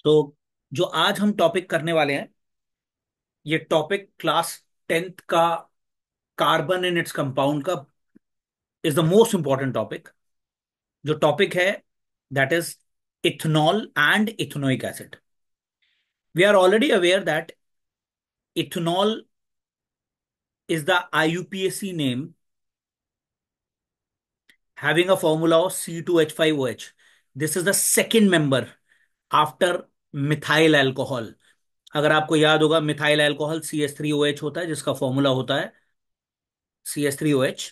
तो जो आज हम टॉपिक करने वाले हैं, ये टॉपिक क्लास 10th का कार्बन इन इट्स कंपाउंड का is the most important topic. जो टॉपिक है that is ethanol and ethanoic acid. We are already aware that ethanol is the IUPAC name having a formula of C2H5OH. This is the second member after methyl alcohol. अगर आपको याद होगा, methyl alcohol CH3OH होता है, जिसका formula होता है CH3OH।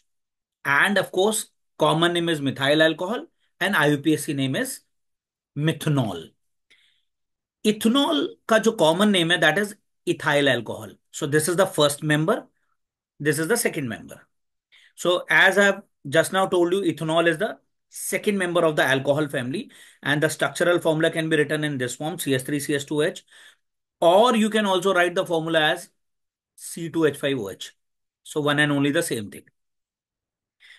And of course, common name is methyl alcohol and IUPAC name is methanol. Ethanol का जो common name है that is ethyl alcohol. So this is the first member. This is the second member. So as I have just now told you, ethanol is the second member of the alcohol family, and the structural formula can be written in this form: CH3CH2H, or you can also write the formula as C2H5OH. So one and only the same thing.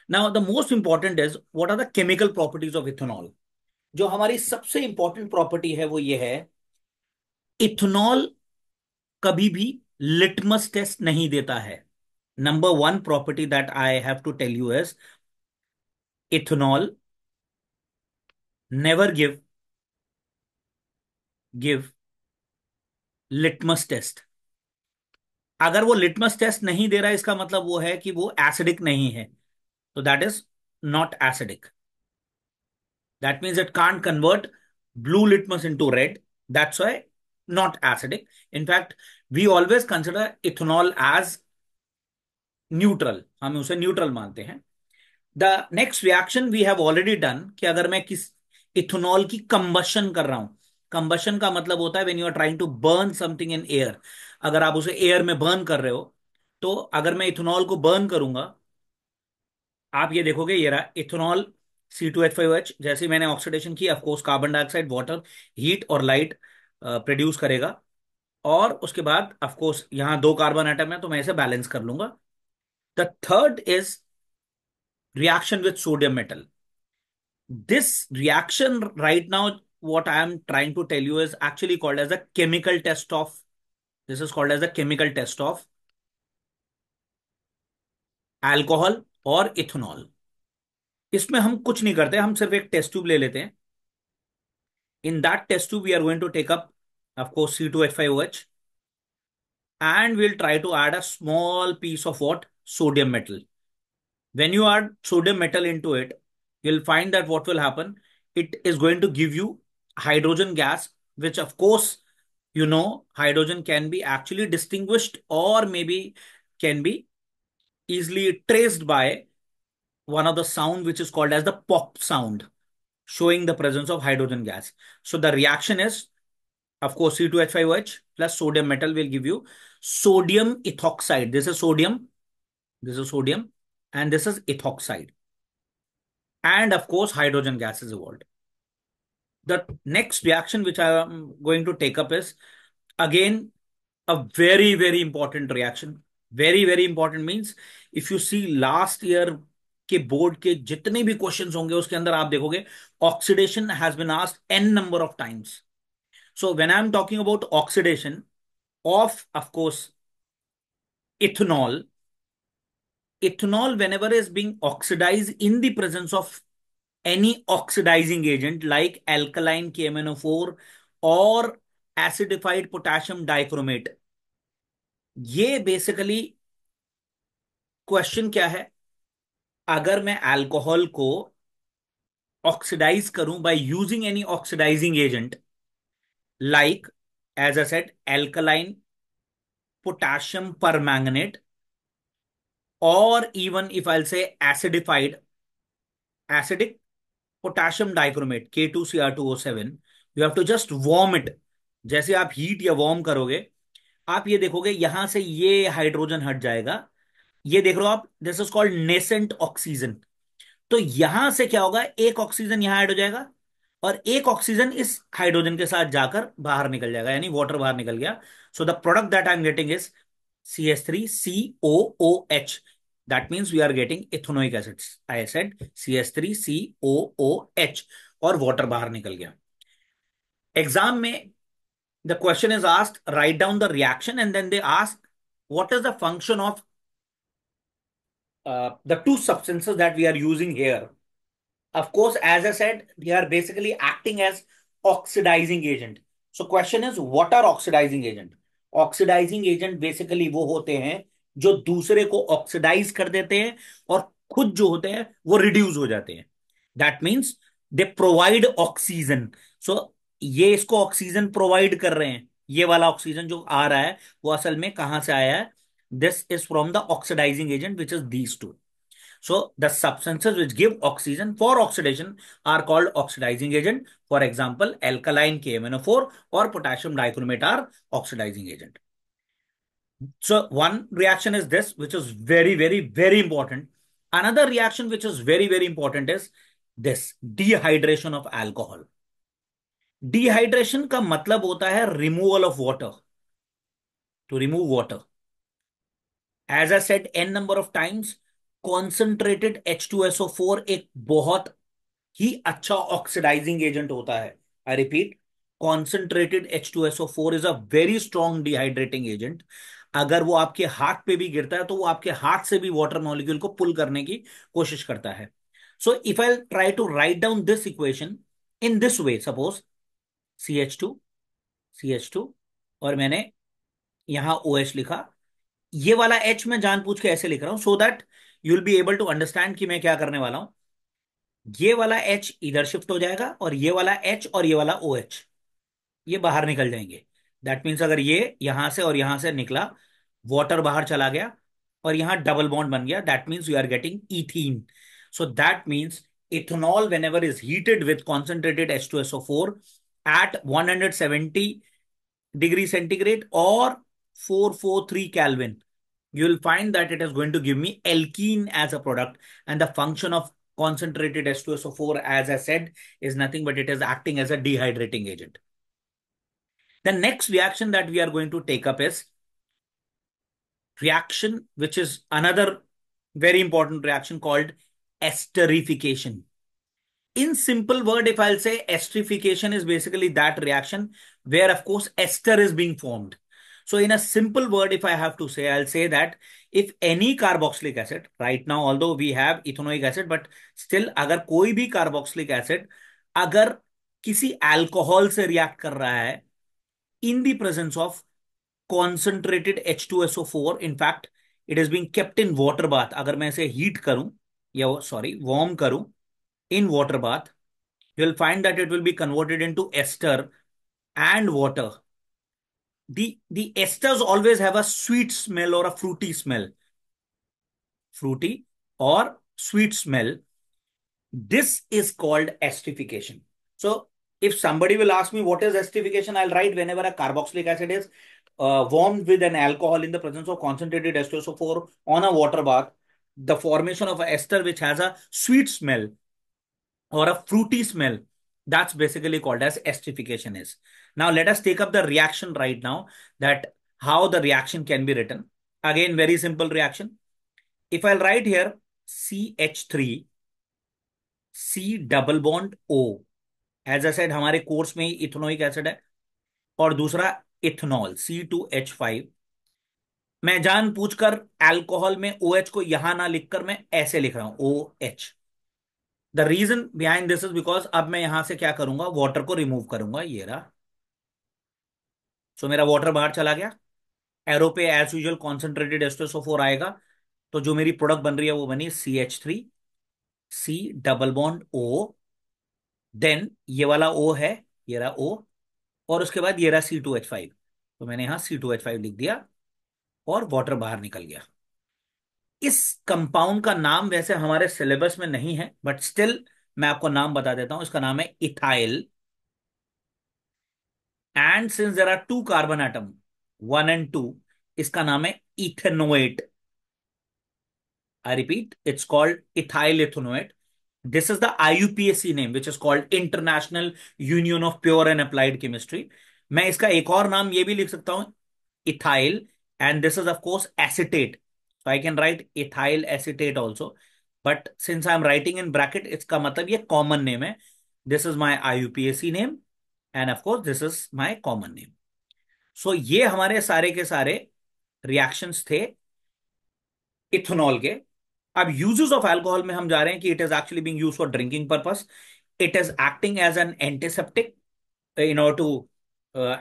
Now the most important is what are the chemical properties of ethanol. जो हमारी सबसे important property है वो ये है, ethanol कभी भी litmus test नहीं देता है। Number one property that I have to tell you is ethanol never give litmus test. अगर वो लिटमस टेस्ट नहीं दे रहा है, इसका मतलब वो है कि वो एसिडिक नहीं है। तो that is not acidic. That means it can't convert blue litmus into red. That's why not acidic. In fact we always consider ethanol as neutral, हम उसे न्यूट्रल मानते हैं। The next reaction we have already done कि अगर मैं किस ethanol की combustion कर रहा हूं। कंबशन का मतलब होता है when you are trying to burn something in air. अगर आप उसे एयर में बर्न कर रहे हो, तो अगर मैं इथेनॉल को बर्न करूंगा, आप ये देखोगे ये रहा इथेनॉल C2H5OH। जैसे ही मैंने ऑक्सीडेशन की, of course carbon dioxide, water, heat और लाइट प्रोड्यूस करेगा। और उसके बाद ऑफकोर्स यहाँ दो कार्बन एटम है, तो मैं इसे बैलेंस कर लूंगा। The third is reaction with sodium metal. This reaction right now, what I am trying to tell you is actually called as a chemical test of, this is called as a chemical test of alcohol और ethanol. इसमें हम कुछ नहीं करते, हम सिर्फ एक test tube ले लेते हैं। In that test tube we are going to take up of course C2H5OH, and we'll try to add a small piece of what, sodium metal. When you add sodium metal into it, you'll find that what will happen, it is going to give you hydrogen gas, which of course, hydrogen can be actually distinguished or maybe can be easily traced by one of the sound which is called as the pop sound, showing the presence of hydrogen gas. So the reaction is, of course, C2H5OH plus sodium metal will give you sodium ethoxide. This is sodium, and this is ethoxide. And of course, hydrogen gas is evolved. The next reaction which I am going to take up is again a very, very important reaction. Very, very important means if you see last year के board के जितने भी questions होंगे, उसके अंदर आप देखोगे oxidation has been asked n number of times. So when I am talking about oxidation of course ethanol, ethanol whenever is being oxidized in the presence of any oxidizing agent like alkaline KMnO4 or acidified potassium dichromate, ये basically question क्या है, अगर मैं alcohol को oxidise करूं by using any oxidising agent like, as I said, alkaline potassium permanganate, or even if I'll say acidic potassium dichromate K2Cr2O7, you have to just warm it. जैसे आप heat या warm करोगे, आप ये देखोगे यहां से ये हाइड्रोजन हट जाएगा। ये देख रहे हो आप, this is called nascent oxygen. तो यहां से क्या होगा, एक ऑक्सीजन यहां ऐड हो जाएगा और एक ऑक्सीजन इस हाइड्रोजन के साथ जाकर बाहर निकल जाएगा, यानी वाटर बाहर निकल गया। So the product that I am getting is CH3COOH. That means we are getting ethanoic acids. I said CH3COOH, और वाटर बाहर निकल गया। एग्जाम में The question is asked, write down the reaction, and then they ask, what is the function of the two substances that we are using here? Of course, as I said, they are basically acting as oxidizing agent. So question is, what are oxidizing agent? Oxidizing agent basically वो होते हैं जो दूसरे को oxidise कर देते हैं और खुद जो होते हैं वो रिड्यूस हो जाते हैं. That means they provide oxygen. So ये इसको ऑक्सीजन प्रोवाइड कर रहे हैं. ये वाला ऑक्सीजन जो आ रहा है वो असल में कहां से आया है? This is from the oxidising agent which is these two. So the substances which give oxygen for oxidation are called oxidizing agent. For example, alkaline KMnO4 or potassium dichromate are oxidizing agent. So one reaction is this, which is very, very, very important. Another reaction which is very, very important is this dehydration of alcohol. Dehydration का मतलब होता है removal of water. To remove water. As I said n number of times, concentrated H2SO4 एक बहुत ही अच्छा oxidising agent होता है. I repeat, concentrated H2SO4 is a very strong dehydrating agent. अगर वो आपके हाथ पे भी गिरता है तो वो आपके हाथ से भी वाटर मॉलिक्यूल को पुल करने की कोशिश करता है. So if I try to write down this equation in this way, suppose CH2 और मैंने यहां OH लिखा. ये वाला H मैं जानबूझ के ऐसे लिख रहा हूं so that you will be able to understand कि मैं क्या करने वाला हूं. ये वाला H इधर शिफ्ट हो जाएगा और ये वाला H और ये वाला OH ये बाहर निकल जाएंगे. दैट मीन्स अगर ये यहां से और यहां से निकला, वाटर बाहर चला गया और यहां डबल बॉन्ड बन गया, that means you are getting ethene. So that means ethanol whenever is heated with concentrated H2SO4 at 170 degree centigrade or 443 Kelvin, you will find that it is going to give me alkene as a product. And the function of concentrated H2SO4, as I said, is nothing but it is acting as a dehydrating agent. The next reaction that we are going to take up is reaction, which is another very important reaction called esterification. In simple word, if I'll say esterification is basically that reaction where, of course, ester is being formed. So in a simple word, if I have to say, I'll say that if any carboxylic acid, right now, although we have ethanoic acid, but still अगर कोई भी carboxylic acid अगर किसी alcohol से react कर रहा है in the presence of concentrated H2SO4, in fact, it is being kept in water bath. अगर मैं इसे हीट करूं या सॉरी वार्म करूं in water bath, you will find that it will be converted into ester and water. The esters always have a sweet smell or a fruity smell. Fruity or sweet smell. This is called esterification. So if somebody will ask me what is esterification, I'll write whenever a carboxylic acid is warmed with an alcohol in the presence of concentrated H2SO4 on a water bath, the formation of an ester which has a sweet smell or a fruity smell, that's basically called as esterification is. Now let us take up the reaction right now, that how the reaction can be written. Again, very simple reaction. If I'll write here CH3 C double bond O, as I said हमारे course में ही ethanoic acid है, और दूसरा ethanol C2H5. मैं जान पूछकर alcohol में OH को यहां ना लिखकर मैं ऐसे लिख रहा हूं OH. The reason behind this is because अब मैं यहां से क्या करूंगा, वाटर को रिमूव करूंगा. ये रहा. सो मेरा वाटर बाहर चला गया. एरो पे एज यूजुअल कॉन्सेंट्रेटेड H2SO4 आएगा. तो जो मेरी प्रोडक्ट बन रही है वो बनी CH3 C double bond O. Then ये वाला O है, ये रहा O, और उसके बाद ये रहा C2H5. तो मैंने यहां C2H5 लिख दिया और वाटर बाहर निकल गया. इस कंपाउंड का नाम वैसे हमारे सिलेबस में नहीं है, बट स्टिल मैं आपको नाम बता देता हूं. इसका नाम है ethyl. And since there are two carbon atom 1 and 2, इसका नाम है ethanoate. I repeat, it's called ethyl ethanoate. This is the IUPAC name, which is called International Union of Pure and Applied Chemistry. मैं इसका एक और नाम ये भी लिख सकता हूं, ethyl, and this is of course acetate. So I can write ethyl acetate also. But since I'm writing in bracket, इसका मतलब ये common name है. This is my IUPAC name, and of course this is my common name. सो ये हमारे सारे के सारे reactions थे इथेनॉल के। अब यूजेस ऑफ अल्कोहल में हम जा रहे हैं कि it is actually being used for drinking purpose, it is acting as an antiseptic in order to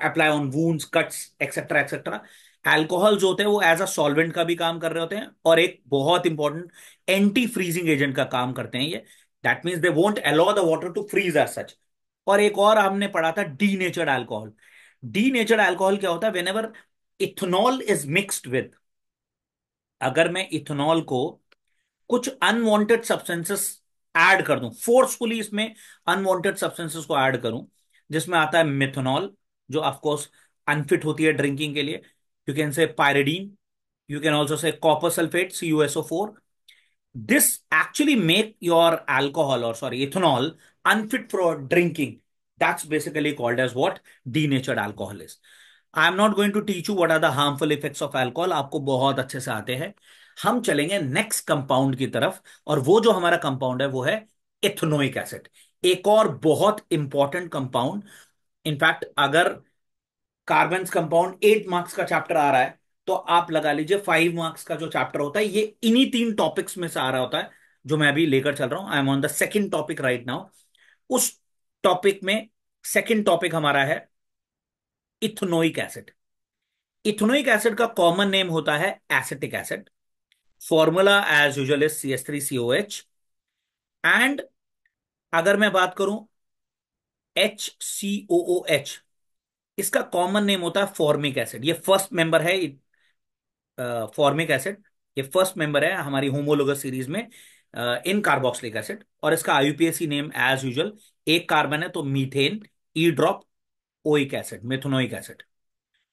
apply on wounds, cuts, etc. etc. Alcohol जो होते हैं वो एज अ सॉल्वेंट का भी काम कर रहे होते हैं, और एक बहुत इंपॉर्टेंट एंटी फ्रीजिंग एजेंट का काम करते हैं ये। That means they won't allow the water to freeze as such. और एक और हमने पढ़ा था denatured alcohol. Denatured alcohol क्या होता है? Whenever ethanol is mixed with, अगर मैं इथेनॉल को कुछ अनवांटेड सब्सटेंसेस ऐड कर दूं, फोर्सफुली इसमें अनवांटेड सब्सटेंसेस को ऐड करूं, जिसमें आता है मिथेनॉल, जो ऑफ कोर्स अनफिट होती है ड्रिंकिंग के लिए। You can say pyridine, you can also say copper sulphate CuSO4। this actually make your alcohol, or sorry, ethanol, unfit for drinking. That's basically called as what denatured alcohol is. I am not going to teach you what are the harmful effects of alcohol, आपको बहुत अच्छे से आते हैं। हम चलेंगे next compound की तरफ, और वो जो हमारा कंपाउंड है वो है इथेनोइक एसिड। एक और बहुत इंपॉर्टेंट कंपाउंड। इनफैक्ट अगर कार्बन कंपाउंड 8 मार्क्स का चैप्टर आ रहा है, तो आप लगा लीजिए 5 मार्क्स का जो चैप्टर होता है ये इन्हीं 3 टॉपिक्स में से आ रहा होता है, जो मैं अभी लेकर चल रहा हूं। I am on the second topic right now. उस टॉपिक में सेकेंड टॉपिक हमारा है इथेनोइक एसिड। इथेनोइक एसिड का कॉमन नेम होता है acetic acid. Formula as usual is CH3COH। And अगर मैं बात करूं HCOOH, इसका कॉमन नेम होता है फॉर्मिक एसिड। ये फर्स्ट मेंबर है फॉर्मिक एसिड, ये फर्स्ट मेंबर है हमारी होमोलोगस सीरीज में इन कार्बोक्सिलिक एसिड। और इसका आईयूपीएसी नेम एज यूजुअल, एक कार्बन है तो methane, E drop, oic acid, methanoic acid.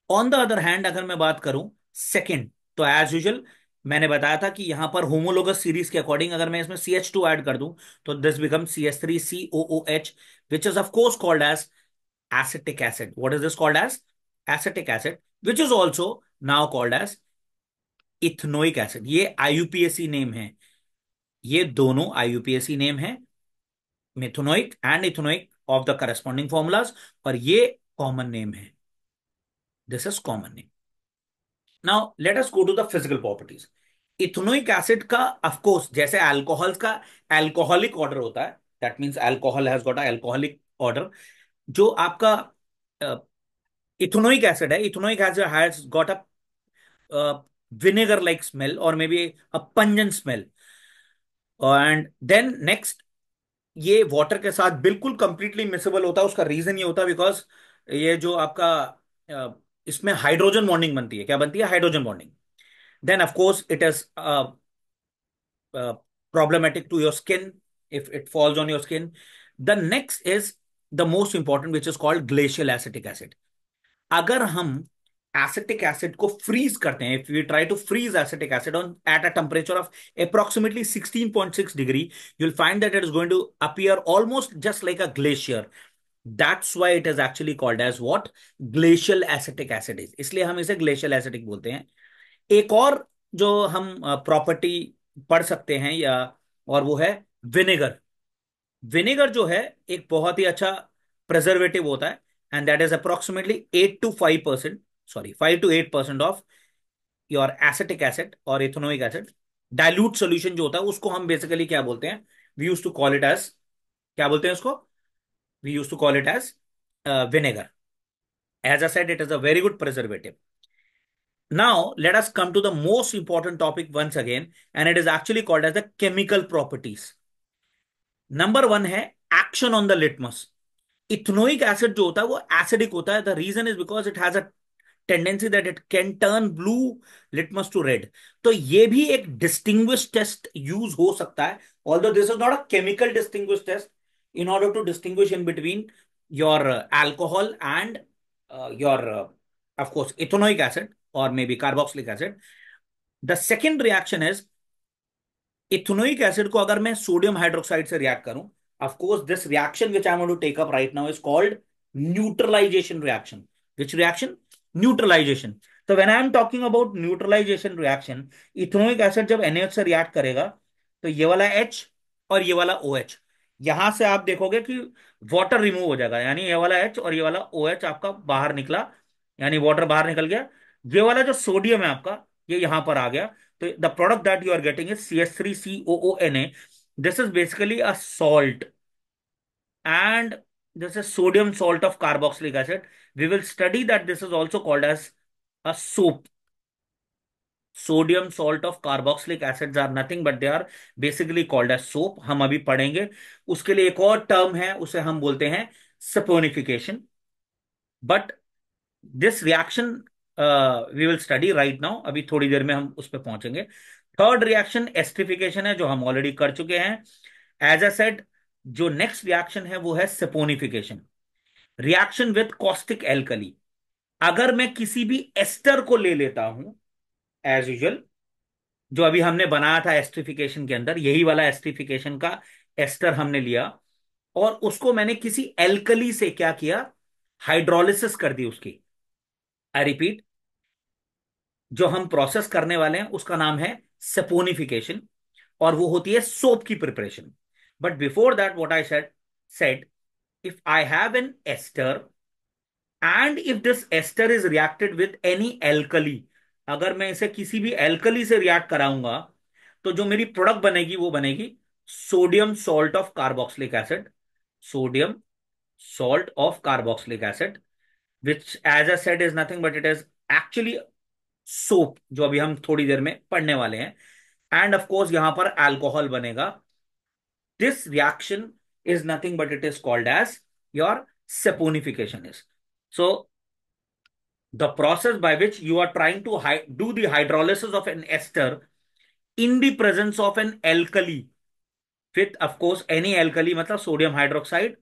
On the other hand अगर मैं बात करूं सेकंड, तो एज यूजुअल मैंने बताया था कि यहां पर होमोलोगस सीरीज के अकॉर्डिंग अगर मैं इसमें CH2 ऐड कर दूं, तो this become CH3COOH, which is of course called as acetic acid. What is this called as? Acetic acid, which is also now called as ethanoic acid. ये IUPAC name है, ये दोनों आईयूपीएसी नेम है, methanoic and ethanoic of the corresponding formulas, और ये common name है। This is common name. Now let us go to the physical properties. Ethanoic acid का of course जैसे अल्कोहल का अल्कोहलिक ऑर्डर होता है, that means alcohol has got a alcoholic odour. जो आपका इथेनोइक एसिड है, ethanoic acid has got a vinegar like smell or maybe a pungent smell. And then next, ये water के साथ बिल्कुल कंप्लीटली मिसेबल होता है। उसका रीजन ये होता है बिकॉज ये जो आपका इसमें हाइड्रोजन बॉन्डिंग बनती है। क्या बनती है? Hydrogen bonding. Then of course it is problematic to your skin if it falls on your skin. The next is the most important, which is called glacial acetic acid. अगर हम acetic acid को freeze करते हैं, if we try to freeze acetic acid on at a temperature of approximately 16.6 degree, you'll find that it is going to appear almost just like a glacier. That's why it is actually called as what? Glacial acetic acid is, इसलिए हम इसे glacial acetic बोलते हैं। एक और जो हम property पढ़ सकते हैं या, और वो है विनेगर। विनेगर जो है एक बहुत ही अच्छा प्रिजर्वेटिव होता है, and that is approximately 8 to 5%, sorry 5 to 8% of your acetic acid और इथेनोइक एसिड। डाइल्यूट सोल्यूशन जो होता है उसको हम बेसिकली क्या बोलते हैं? We use to call it as, क्या बोलते हैं उसको? We use to call it as vinegar. As I said, it is a very good preservative. Now, let us come to the most important topic once again, and it is actually called as the chemical properties. Number one है action on the litmus. Ethanoic acid जो होता है वो acidic होता है। The reason is because it has a tendency that it can turn blue litmus to red. तो ये भी एक डिस्टिंग्विश टेस्ट यूज हो सकता है, although this is not a chemical distinguish test, in order to distinguish in between your alcohol and your of course ethanoic acid or maybe carboxylic acid. The second reaction is ethanoic acid को अगर मैं sodium hydroxide से react करूं, of course this reaction which I am going to take up right now is called neutralisation reaction. Which reaction? Neutralisation. तो when I am talking about neutralisation reaction, ethanoic acid जब NaOH से react करेगा, तो ये वाला H और ये वाला OH, यहां से आप देखोगे कि वाटर रिमूव हो जाएगा, यानी ये वाला H और ये वाला OH आपका बाहर निकला, यानी वाटर बाहर निकल गया। ये वाला जो सोडियम है आपका, ये यहां पर आ गया। तो the product that you are getting is CH3COONA। This is basically a salt, and this is sodium salt of carboxylic acid. We will study that this is also called as a soap. Sodium salt of carboxylic acids are nothing but they are basically called as soap. हम अभी पढ़ेंगे। उसके लिए एक और term है, उसे हम बोलते हैं saponification. But this reaction we will study right now, अभी थोड़ी देर में हम उस पर पहुंचेंगे। थर्ड रिएक्शन एस्ट्रिफिकेशन है, जो हम ऑलरेडी कर चुके हैं। एज अ सेड, जो नेक्स्ट रिएक्शन है वो है saponification. Reaction with caustic alkali. अगर मैं किसी भी एस्टर को ले लेता हूं, एज यूजल, जो अभी हमने बनाया था एस्ट्रिफिकेशन के अंदर, यही वाला एस्ट्रिफिकेशन का एस्टर हमने लिया, और उसको मैंने किसी एल्कली से क्या किया, हाइड्रोलिसिस कर दी उसकी। आई रिपीट, जो हम प्रोसेस करने वाले हैं उसका नाम है सपोनिफिकेशन, और वो होती है सोप की preparation. But before that what I said, if I have an ester and if this ester is reacted with any alkali, अगर मैं इसे किसी भी एल्कली से रिएक्ट कराऊंगा, तो जो मेरी प्रोडक्ट बनेगी वो बनेगी sodium salt of carboxylic acid. Sodium salt of carboxylic acid, which as I said is nothing but it is actually soap, जो अभी हम थोड़ी देर में पढ़ने वाले हैं। एंड ऑफ कोर्स यहां पर अल्कोहल बनेगा। This reaction is nothing but it is called as your saponification is. So the process by which you are trying to do the hydrolysis of an ester in the presence of an alkali with of course any alkali matlab sodium hydroxide,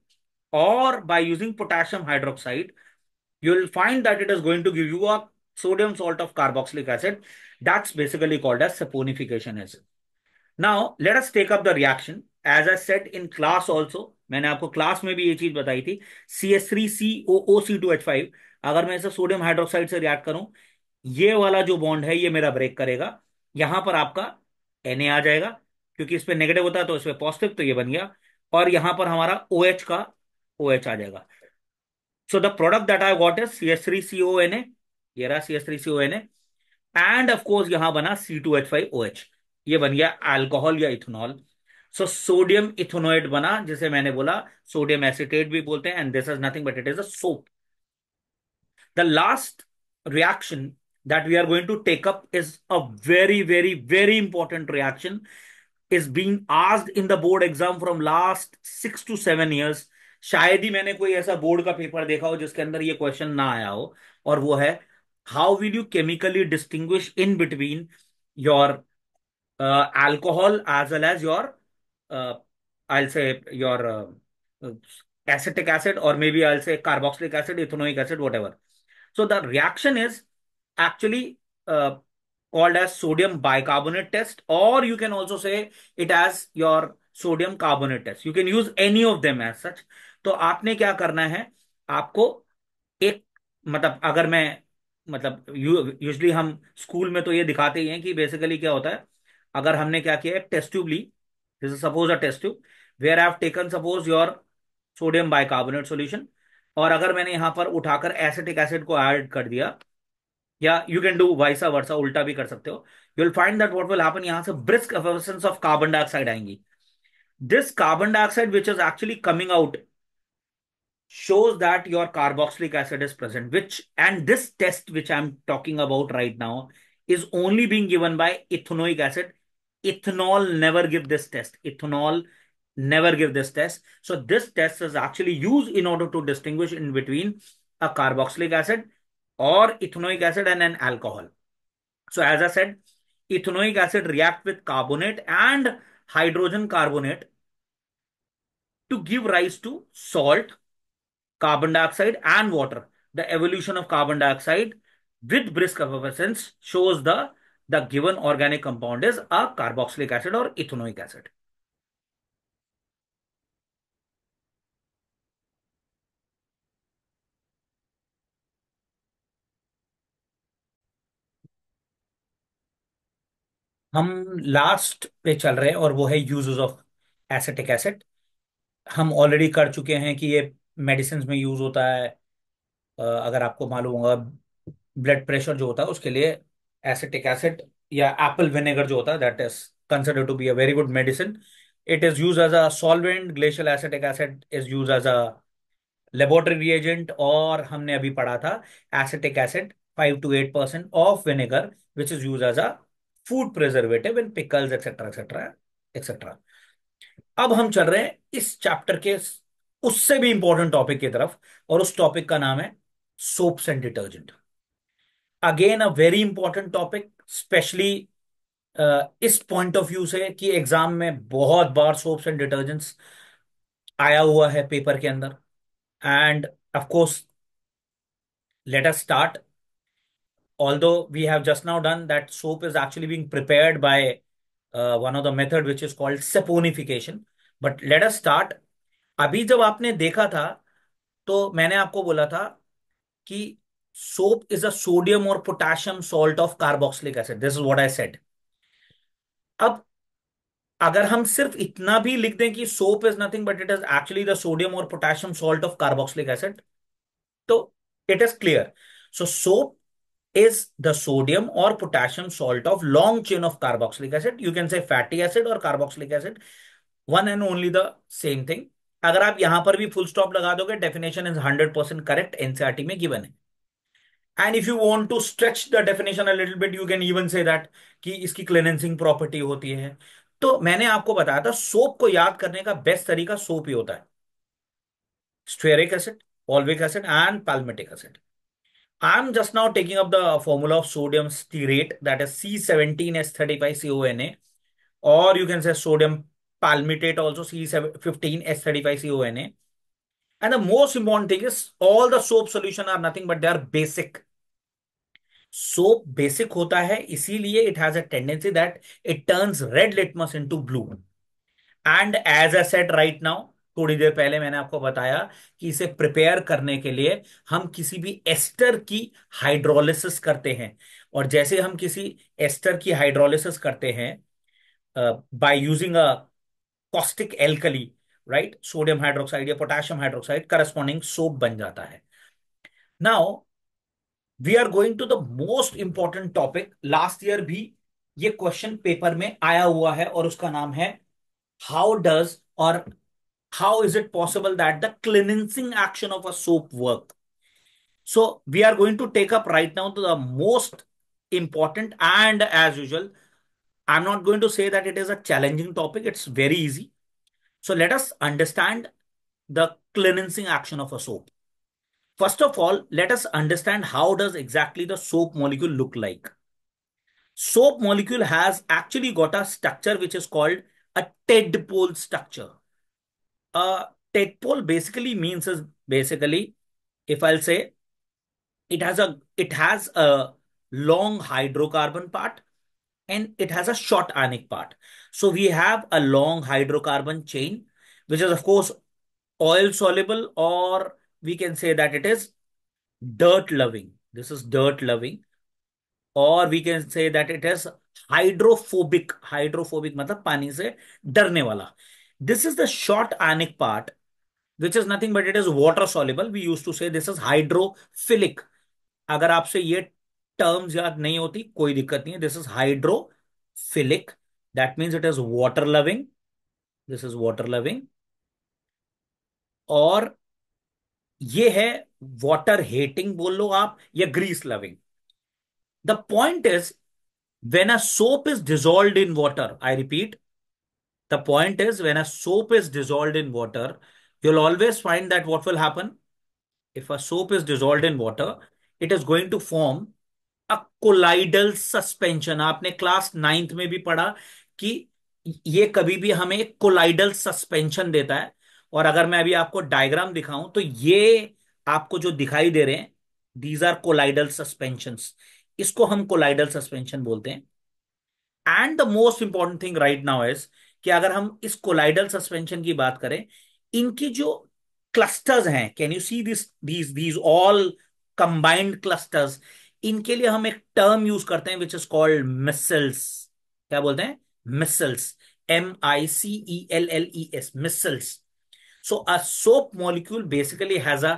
or by using potassium hydroxide, you will find that it is going to give you a sodium salt of carboxylic acid. That's basically called as saponification acid. Now let us take up the reaction. As I said in class also, मैंने आपको class में भी ये चीज बताई थी, CH3COOC2H5, अगर मैं इसे सोडियम हाइड्रोक्साइड से रिएक्ट करूं, ये वाला जो बॉन्ड है ये मेरा ब्रेक करेगा। यहां पर आपका Na आ जाएगा, क्योंकि इस पे नेगेटिव होता है तो इस पे पॉजिटिव, तो ये बन गया। और यहां पर हमारा OH का OH आ जाएगा। सो the product that I got is CH3CONA, ये रहा CH3CONA, एंड ऑफ कोर्स यहां बना C2H5OH। ये बन गया अल्कोहल या इथेनॉल। सो सोडियम इथेनोएट बना, जिसे मैंने बोला सोडियम एसिटेट भी बोलते हैं, and this is nothing but it is a soap. The last reaction that we are going to take up is a very, very, very important reaction. Is being asked in the board exam from last 6 to 7 years. शायद ही मैंने कोई ऐसा board का paper देखा हो जिसके अंदर ये क्वेश्चन ना आया हो, और वो है, how will you chemically distinguish in between your alcohol as well as your I'll say your acetic acid, or maybe I'll say carboxylic acid, ethanoic acid, whatever. So the reaction is actually called as sodium bicarbonate test, or you can also say it as your sodium carbonate test. You can use any of them as such. तो आपने क्या करना है, आपको एक, मतलब अगर मैं, मतलब यूजली हम स्कूल में तो ये दिखाते ही हैं कि बेसिकली क्या होता है। अगर हमने क्या किया है, टेस्ट ट्यूब ली, this is suppose a test tube where I have taken suppose your sodium bicarbonate solution, और अगर मैंने यहां पर उठाकर एसिटिक एसिड को ऐड कर दिया, या यू कैन डू वाइसा वर्सा, उल्टा भी कर सकते हो, you will find that what will happen, यहां से ब्रिस्क एफर्वेसेंस ऑफ कार्बन डाइऑक्साइड आएंगी। This carbon dioxide which is actually coming out shows that your carboxylic acid is present, which, and this test which I'm talking about right now is only being given by ethanoic acid. Ethanol never give this test. Ethanol never give this test. So this test is actually used in order to distinguish in between a carboxylic acid or ethanoic acid and an alcohol. So as I said, ethanoic acid react with carbonate and hydrogen carbonate to give rise to salt, carbon dioxide, and water. The evolution of carbon dioxide with brisk effervescence shows the given organic compound is a carboxylic acid or ethanoic acid. हम last पे चल रहे हैं और वो है uses of acetic acid. हम already कर चुके हैं कि ये मेडिसिन में यूज होता है, अगर आपको मालूम होगा, ब्लड प्रेशर जो होता है उसके लिए एसिटिक एसिड या एप्पल विनेगर जो होता है that is considered to be a very good medicine. It is use as a solvent. Glacial acetic acid is use as a laboratory reagent. और हमने अभी पढ़ा था acetic acid 5 to 8% of vinegar which is use as a food preservative in pickles etcetera etcetera etcetera. अब हम चल रहे हैं इस चैप्टर के उससे भी इंपॉर्टेंट टॉपिक की तरफ, और उस टॉपिक का नाम है soaps and detergent. Again a very important topic, specially इस पॉइंट ऑफ व्यू से कि एग्जाम में बहुत बार सोप्स एंड डिटर्जेंट्स आया हुआ है पेपर के अंदर. End of course let us start. Although we have just now done that soap is actually being prepared by one of the method which is called saponification, but let us start. अभी जब आपने देखा था तो मैंने आपको बोला था कि सोप इज अ सोडियम और potassium salt of carboxylic acid. This is what I said. अब अगर हम सिर्फ इतना भी लिख दें कि soap is nothing but it is actually the sodium और potassium salt of carboxylic acid, तो it is clear. So soap is the sodium or potassium salt of long chain of carboxylic acid. You can say fatty acid or carboxylic acid. One and only the same thing. अगर आप यहां पर भी full stop लगा दोगे, definition is 100% correct, NCERT में given है. And if you want to stretch the definition a little bit, you can even say that कि इसकी क्लीनेंसिंग प्रॉपर्टी होती है. तो मैंने आपको बताया था सोप को याद करने का बेस्ट तरीका सोप ही होता है. Stearic acid, oleic acid and palmitic acid. I'm just now taking up the formula of sodium stearate, that is C17H35CONA, or you can say sodium palmitate also, C15H35CONA. And the most important thing is all the soap solution are nothing but they are basic. Soap basic होता है इसीलिए it has a tendency that it turns red litmus into blue. And as I said right now, थोड़ी देर पहले मैंने आपको बताया कि इसे प्रिपेयर करने के लिए हम किसी भी एस्टर की हाइड्रोलिसिस करते हैं. और जैसे हम किसी एस्टर की हाइड्रोलिसिस करते हैं by using a caustic alkali, right, sodium hydroxide या पोटेशियम हाइड्रोक्साइड, करस्पॉन्डिंग सोप बन जाता है. Now we are going to the most important topic. Last year भी ये क्वेश्चन पेपर में आया हुआ है और उसका नाम है हाउ डज और how is it possible that the cleansing action of a soap work. So we are going to take up right now to the most important, and as usual I'm not going to say that it is a challenging topic, it's very easy. So let us understand the cleansing action of a soap. First of all, let us understand how does exactly the soap molecule look like. Soap molecule has actually got a structure which is called a tadpole structure. A tadpole basically means is basically, if I'll say, it has a long hydrocarbon part and it has a short ionic part. So we have a long hydrocarbon chain, which is of course oil soluble, or we can say that it is dirt loving. This is dirt loving, or we can say that it is hydrophobic. Hydrophobic मतलब पानी से डरने वाला. This is the short ionic part which is nothing but it is water soluble. We used to say this is hydrophilic. अगर आपसे ये terms याद नहीं होती कोई दिक्कत नहीं है. This is hydrophilic, that means it is water loving. This is water loving. और ये है वाटर हेटिंग बोल लो आप, या grease loving. The point is when a soap is dissolved in water, I repeat, the point is when a soap is dissolved in water, you'll always find that what will happen if a soap is dissolved in water, it is going to form a colloidal suspension. आपने class ninth में भी पढ़ा कि ये कभी भी हमें एक कोलाइडल सस्पेंशन देता है. और अगर मैं अभी आपको डायग्राम दिखाऊं तो ये आपको जो दिखाई दे रहे हैं, दीज आर कोलाइडल सस्पेंशंस. इसको हम कोलाइडल सस्पेंशन बोलते हैं. And the most important thing right now is कि अगर हम इस कोलाइडल सस्पेंशन की बात करें, इनकी जो क्लस्टर्स हैं, can you see these all combined clusters, इनके लिए हम एक टर्म यूज करते हैं विच इज कॉल्ड मिसल्स. क्या बोलते हैं? Micelles. MICELLES, micelles. So a soap molecule basically has a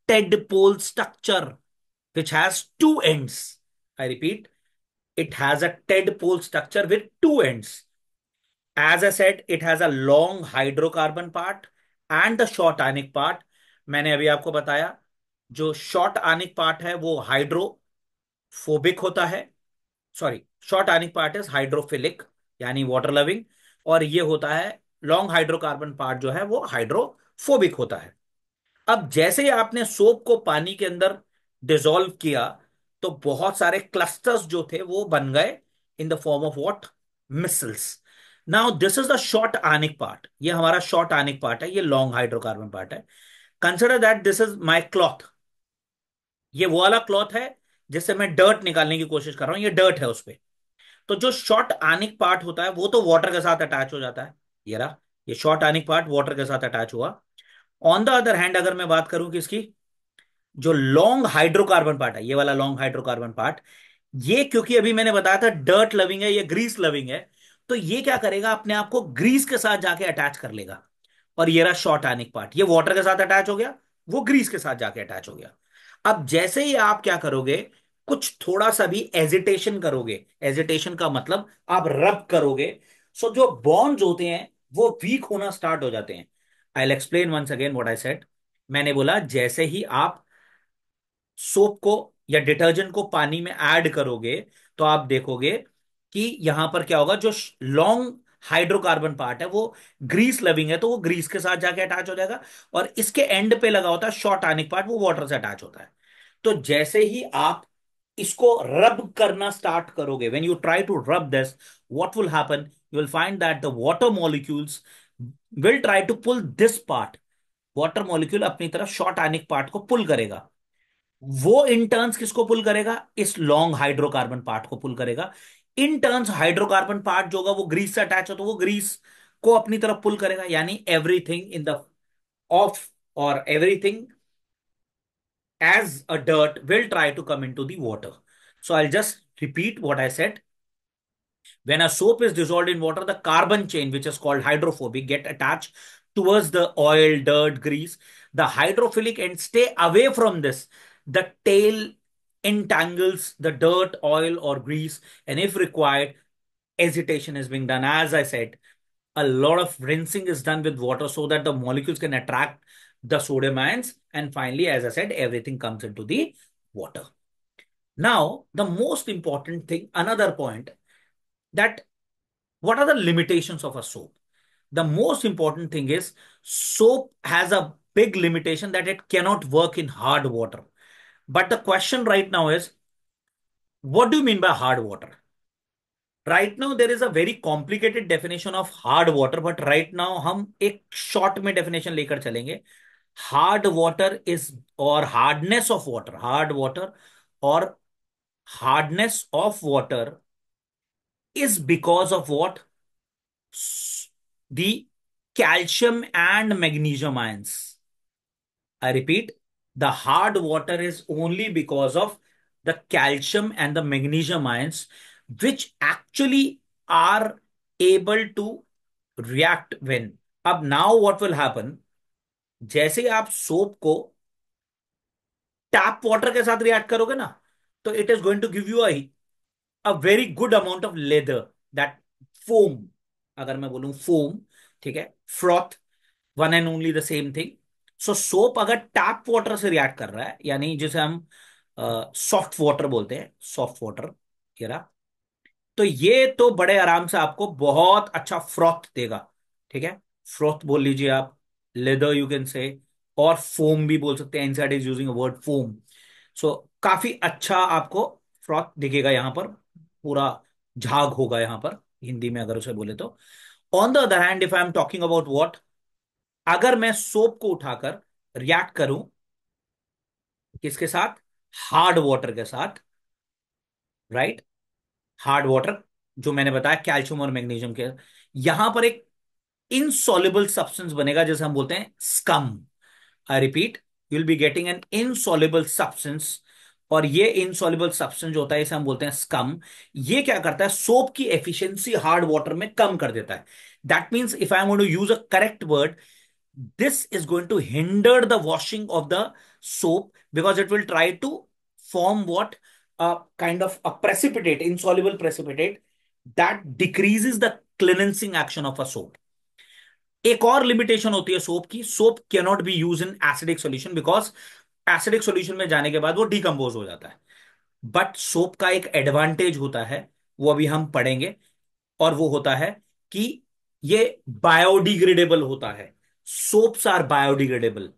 tadpole structure. which has two ends. I repeat, it has a tadpole structure with two ends. As I said, it has a long hydrocarbon part and the short ionic part. मैंने अभी आपको बताया, जो short आनिक part है वो hydrophobic होता है, sorry, short ionic part is hydrophilic, यानी वाटर लविंग, और ये होता है लॉन्ग हाइड्रोकार्बन पार्ट जो है वो हाइड्रोफोबिक होता है। अब जैसे ही आपने सोप को पानी के अंदर डिसॉल्व किया, तो बहुत सारे क्लस्टर्स जो थे वो बन गए in the form of what, micelles. Now this is the short ionic part, ये हमारा शॉर्ट आयनिक पार्ट है, ये लॉन्ग हाइड्रोकार्बन पार्ट है। Consider that this is my cloth, ये वो वाला क्लॉथ है जिससे मैं डर्ट निकालने की कोशिश कर रहा हूं, ये डर्ट है उस पे। तो जो शॉर्ट आनिक पार्ट होता है वो तो वाटर के साथ अटैच हो जाता है, ये रहा, ये शॉर्ट आनिक पार्ट वाटर के साथ अटैच हुआ। ऑन द अदर हैंड अगर मैं बात करूं कि इसकी जो लॉन्ग हाइड्रोकार्बन पार्ट है, ये वाला लॉन्ग हाइड्रोकार्बन पार्ट, ये क्योंकि अभी मैंने बताया था डर्ट लविंग है, ये ग्रीस लविंग है, तो ये क्या करेगा, अपने आप को ग्रीस के साथ जाके अटैच कर लेगा। और ये रहा शॉर्ट आयनिक पार्ट, ये वाटर के साथ अटैच हो गया, वो ग्रीस के साथ जाके अटैच हो गया। अब जैसे ही आप क्या करोगे, कुछ थोड़ा सा भी एजिटेशन करोगे, एजिटेशन का मतलब आप रब करोगे, सो जो बॉन्ड्स होते हैं वो वीक होना स्टार्ट हो जाते हैं। I will explain once again what I said. मैंने बोला जैसे ही आप सोप को या डिटर्जेंट को पानी में ऐड करोगे, तो आप देखोगे कि यहां पर क्या होगा, जो लॉन्ग हाइड्रोकार्बन पार्ट है वो ग्रीस लविंग है, तो वो ग्रीस के साथ जाके अटैच हो जाएगा। और इसके एंड पे लगा होता है शॉर्ट आयनिक पार्ट, वो वाटर से अटैच होता है। तो जैसे ही आप इसको रब करना स्टार्ट करोगे, when you try to rub this, what will happen, you will find that the water molecules will try to pull this part, water molecule अपनी तरफ शॉर्ट आयनिक पार्ट को पुल करेगा। वो इन टर्न्स किसको पुल करेगा, इस लॉन्ग हाइड्रोकार्बन पार्ट को पुल करेगा। इन टर्न्स हाइड्रोकार्बन पार्ट जो होगा वो ग्रीस से अटैच हो, तो वो ग्रीस को अपनी तरफ पुल करेगा, यानी एवरीथिंग इन द ऑफ, और everything as a dirt will try to come into the water. So I'll just repeat what I said. When a soap is dissolved in water, the carbon chain, which is called hydrophobic, get attached towards the oil, dirt, grease. The hydrophilic end stay away from this. The tail entangles the dirt, oil, or grease, and if required, agitation is being done. As I said, a lot of rinsing is done with water so that the molecules can attract the sodium ions. And finally, as I said, everything comes into the water. Now, the most important thing, another point, that what are the limitations of a soap? The most important thing is soap has a big limitation that it cannot work in hard water. But the question right now is, what do you mean by hard water? Right now there is a very complicated definition of hard water, but right now हम एक short में definition लेकर चलेंगे। Hard water is, और hardness of water, hard water और hardness of water is because of what? The calcium and magnesium ions. I repeat, the hard water is only because of the calcium and the magnesium ions, which actually are able to react when. अब now what will happen? जैसे ही आप soap को tap water के साथ react करोगे ना, तो it is going to give you a very good amount of leather, that foam, अगर मैं बोलूं फोम, ठीक है, froth, one and only the same thing. So soap अगर टैप वाटर से रिएक्ट कर रहा है, यानी जिसे हम सॉफ्ट वाटर बोलते हैं, सॉफ्ट वाटर, तो ये तो बड़े आराम से आपको बहुत अच्छा फ्रॉथ देगा, ठीक है, फ्रॉथ बोल लीजिए आप, लेदर यू कैन से, और फोम भी बोल सकते हैं, inside is using a word foam. So काफी अच्छा आपको फ्रॉथ दिखेगा यहां पर, पूरा झाग होगा यहां पर, हिंदी में अगर उसे बोले तो। On the other hand, if I am talking about what, अगर मैं सोप को उठाकर रिएक्ट करूं किसके साथ, हार्ड वाटर के साथ, राइट, हार्ड वाटर, जो मैंने बताया कैल्शियम और मैग्नीशियम के, यहां पर एक इनसॉल्युबल सब्सटेंस बनेगा जिसे हम बोलते हैं scum. I repeat, you will be getting an insoluble substance, और ये इनसॉल्युबल सब्सटेंस जो होता है इसे हम बोलते हैं स्कम। ये क्या करता है, सोप की एफिशिएंसी हार्ड वाटर में कम कर देता है। That means if I am going to use a correct word, this is going to hinder the washing of the soap because it will try to form what? A kind of a precipitate, insoluble precipitate that decreases the cleansing action of a soap. एक और limitation होती है soap की, soap can not be use in acidic solution, because acidic solution में जाने के बाद वो डिकम्पोज हो जाता है। बट सोप का एक एडवांटेज होता है, वो अभी हम पढ़ेंगे, और वो होता है कि ये बायोडिग्रेडेबल होता है। Soaps are biodegradable.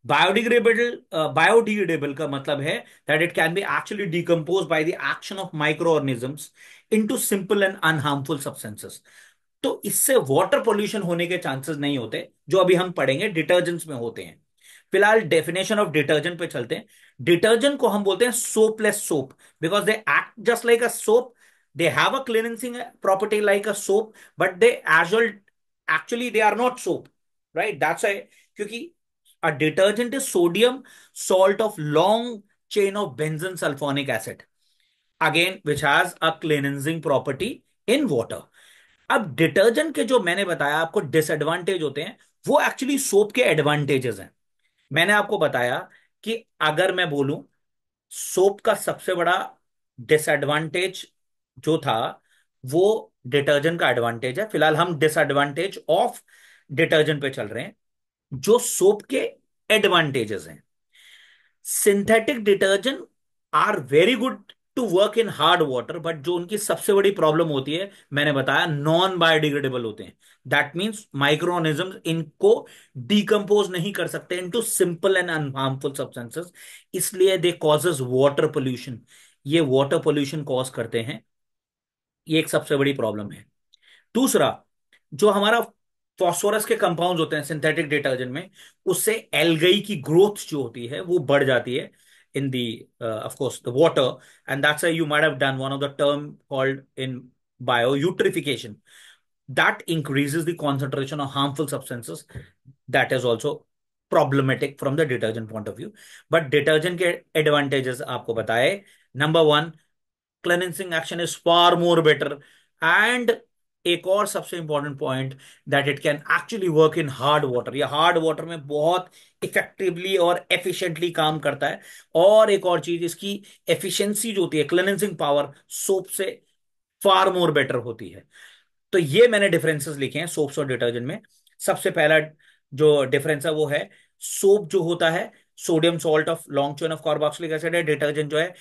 बायोडिग्रेडेबल का मतलब है that it can be actually decompose by the action of micro organisms into simple and unharmful substances. तो इससे वाटर पोल्यूशन होने के चांसेस नहीं होते, जो अभी हम पढ़ेंगे डिटर्जेंट्स में होते हैं। फिलहाल डेफिनेशन ऑफ डिटर्जेंट पे चलते हैं। डिटर्जेंट को हम बोलते हैं soapless soap, because they act just like a soap, they have a cleaning property like a soap, but they as well actually they are not soap, right? That's क्योंकि a detergent is sodium salt of long chain of benzene sulfonic acid, again which has a cleansing property in water. अब detergent के जो मैंने बताया आपको disadvantage होते हैं, वो एक्चुअली सोप के एडवांटेजेस हैं। मैंने आपको बताया कि अगर मैं बोलूं सोप का सबसे बड़ा डिसएडवांटेज जो था, वो डिटर्जेंट का एडवांटेज है। फिलहाल हम डिसएडवांटेज ऑफ डिटर्जेंट पे चल रहे हैं। जो सोप के एडवांटेजेस हैं, synthetic detergent are very good to work in hard water, but जो उनकी सबसे बड़ी प्रॉब्लम होती है, मैंने बताया, नॉन बायोडिग्रेडेबल होते हैं। दैट मीन्स माइक्रो ऑर्गेनिज्म इनको डिकम्पोज नहीं कर सकते into simple and unharmful substances, इसलिए दे कॉजेज वाटर पोल्यूशन। ये वाटर पोल्यूशन कॉज करते हैं, ये एक सबसे बड़ी प्रॉब्लम है। दूसरा, जो हमारा फॉस्फोरस के कंपाउंड्स होते हैं सिंथेटिक डिटर्जेंट में, उससे एल्गई की ग्रोथ जो होती है वो बढ़ जाती है in the of course the water, and that's why you might have done one of the term called in bio eutrophication, that increases the concentration of harmful substances. That is also problematic from the detergent point of view. But detergent के advantages आपको बताए। Number one, cleansing action is far more better, and एक और सबसे important point, that it can actually work in hard water. या hard water में बहुत effectively और एफिशिएंटली काम करता है। और एक और चीज, इसकी एफिशिएंसी जो होती है, क्लेंजिंग पावर, सोप से फार मोर बेटर होती है। तो ये मैंने डिफरेंसेस लिखे हैं सोप्स और डिटर्जेंट में। सबसे पहला जो डिफरेंस है वो है, सोप जो होता है sodium salt of long chain of carboxylic acid है, डिटर्जेंट जो है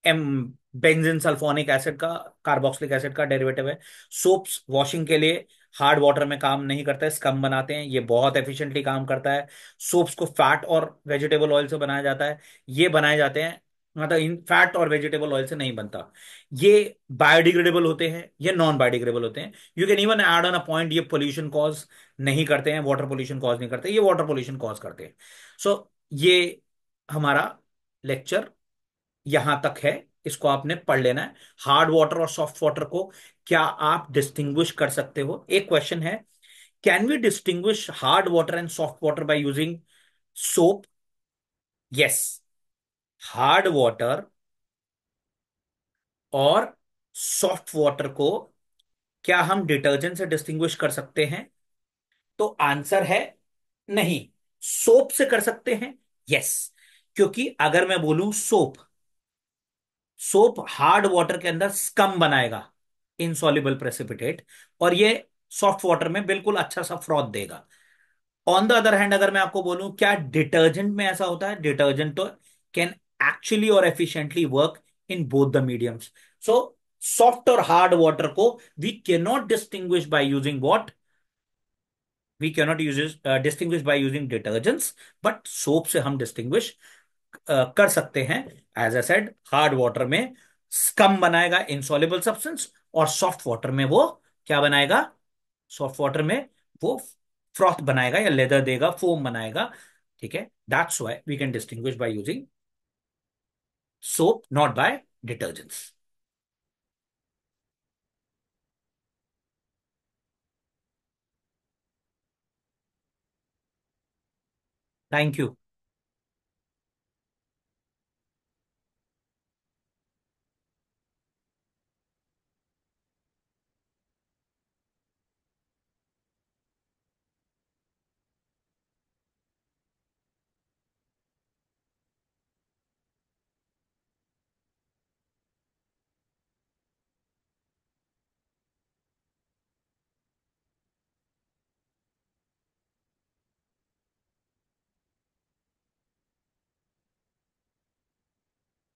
एम बेंजीन सल्फोनिक एसिड का, कार्बोक्सिलिक एसिड का डेरिवेटिव है। सोप्स वॉशिंग के लिए हार्ड वाटर में काम नहीं करता है, स्कम बनाते हैं, ये बहुत एफिशिएंटली काम करता है। सोप्स को फैट और वेजिटेबल ऑयल से बनाया जाता है, ये बनाए जाते हैं, मतलब इन फैट और वेजिटेबल ऑयल से नहीं बनता। ये बायोडिग्रेडेबल होते हैं, ये नॉन बायोडिग्रेडेबल होते हैं। You can even add on a point, ये पोल्यूशन कॉज नहीं करते हैं, वाटर पोल्यूशन कॉज नहीं करते, ये वाटर पोल्यूशन कॉज करते हैं। सो ये हमारा लेक्चर यहां तक है, इसको आपने पढ़ लेना है। हार्ड वाटर और सॉफ्ट वाटर को क्या आप डिस्टिंग्विश कर सकते हो? एक क्वेश्चन है, can we distinguish hard water and soft water by using soap? Yes, hard water और सॉफ्ट वाटर को क्या हम डिटर्जेंट से डिस्टिंग्विश कर सकते हैं? तो आंसर है नहीं। सोप से कर सकते हैं, यस। क्योंकि अगर मैं बोलूं सोप, सोप हार्ड वाटर के अंदर स्कम बनाएगा, इनसॉल्युबल प्रेसिपिटेट, और ये सॉफ्ट वाटर में बिल्कुल अच्छा सा फ्रॉथ देगा। ऑन द अदर हैंड, अगर मैं आपको बोलूं क्या डिटर्जेंट में ऐसा होता है, डिटर्जेंट तो कैन एक्चुअली और efficiently work in both the mediums. So soft और हार्ड वाटर को we can not distinguish by using what, we can not use distinguish by using detergents, but soap से हम डिस्टिंग्विश कर सकते हैं। As I said, hard water में scum बनाएगा, insoluble substance, और सॉफ्ट वाटर में वो क्या बनाएगा? सॉफ्ट वाटर में वो फ्रॉथ बनाएगा या लेदर देगा, फोम बनाएगा। ठीक है, that's why we can distinguish by using soap, not by detergents. Thank you.